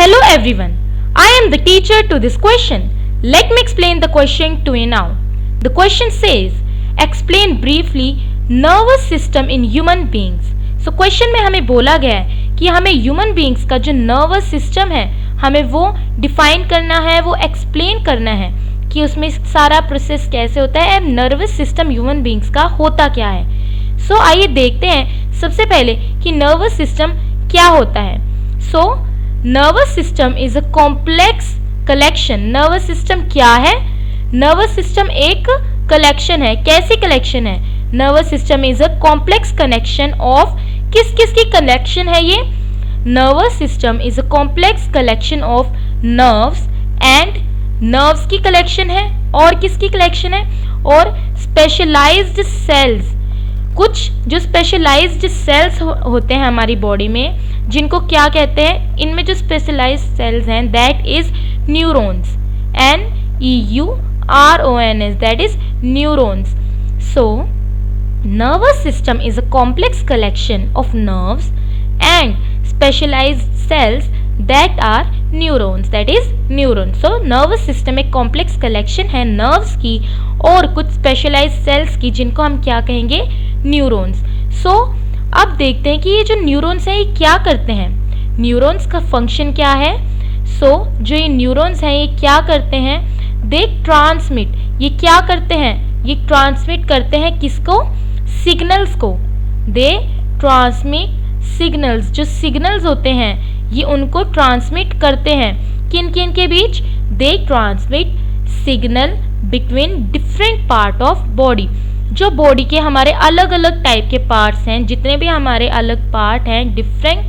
Hello everyone, I am the teacher to this question. Let me explain the question to you now. The question says, explain briefly nervous system in human beings. So question में हमें बोला गया है कि हमें human beings का जो nervous system है हमें वो डिफाइन करना है, वो एक्सप्लेन करना है कि उसमें सारा प्रोसेस कैसे होता है and nervous system human beings का होता क्या है. सो आइए देखते हैं सबसे पहले कि नर्वस सिस्टम क्या होता है. So nervous system is a complex collection. Nervous system क्या है? नर्वस सिस्टम एक कलेक्शन है. कैसी कलेक्शन है? Nervous system is a complex connection of, किस किस की कलेक्शन है ये? Nervous system is a complex collection of nerves and nerves की कलेक्शन है. और किसकी कलेक्शन है? और स्पेशलाइज्ड सेल्स, कुछ जो स्पेशलाइज्ड सेल्स होते हैं हमारी बॉडी में जिनको क्या कहते हैं? इनमें जो स्पेशलाइज्ड सेल्स हैं that is neurons. NEURONS, that is neurons. So nervous system is a complex collection of nerves and specialized cells that are neurons, that is neurons. So nervous system एक complex collection है nerves की और कुछ specialized cells की जिनको हम क्या कहेंगे? neurons. So अब देखते हैं कि ये जो neurons हैं ये क्या करते हैं. neurons का function क्या है? So जो ये neurons हैं ये क्या करते हैं? they transmit. ये क्या करते हैं? ये transmit करते हैं किसको? सिग्नल्स को. दे ट्रांसमिट सिग्नल्स. जो सिग्नल्स होते हैं ये उनको ट्रांसमिट करते हैं. किन किन के बीच? They transmit signal between different part of body. जो बॉडी के हमारे अलग अलग टाइप के पार्ट्स हैं, जितने भी हमारे अलग पार्ट हैं, डिफरेंट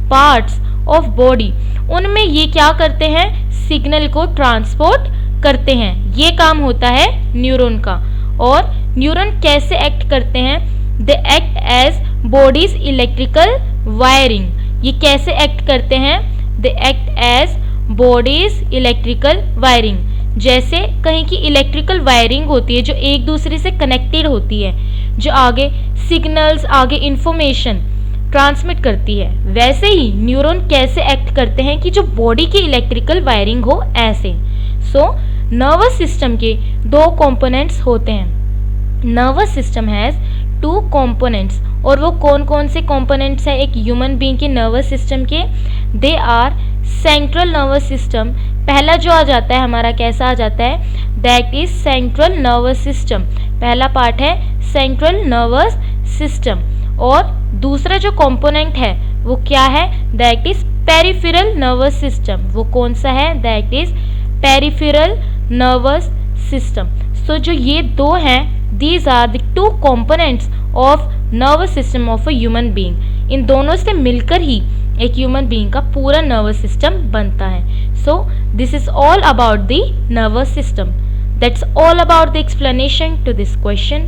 पार्ट्स ऑफ बॉडी, उनमें ये क्या करते हैं? सिग्नल को ट्रांसपोर्ट करते हैं. ये काम होता है न्यूरॉन का. और न्यूरॉन कैसे एक्ट करते हैं? They act as bodies electrical wiring. ये कैसे एक्ट करते हैं? They act as bodies electrical wiring. जैसे कहीं की इलेक्ट्रिकल वायरिंग होती है जो एक दूसरे से कनेक्टेड होती है, जो आगे सिग्नल्स, आगे इंफॉर्मेशन ट्रांसमिट करती है, वैसे ही न्यूरॉन कैसे एक्ट करते हैं कि जो बॉडी की इलेक्ट्रिकल वायरिंग हो ऐसे. सो नर्वस सिस्टम के दो कंपोनेंट्स होते हैं. Nervous system has two components. और वो कौन कौन से कंपोनेंट्स हैं एक ह्यूमन बीइंग के नर्वस सिस्टम के? They are central nervous system. पहला जो आ जाता है हमारा कैसा आ जाता है? That is central nervous system. पहला पार्ट है सेंट्रल नर्वस सिस्टम. और दूसरा जो कंपोनेंट है वो क्या है? That is peripheral nervous system. वो कौन सा है? That is peripheral nervous system. So जो ये दो हैं, these are the two components of nervous system of a human being. इन दोनों से मिलकर ही एक ह्यूमन बीइंग का पूरा नर्वस सिस्टम बनता है. So this is all about the nervous system. That's all about the explanation to this question.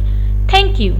Thank you.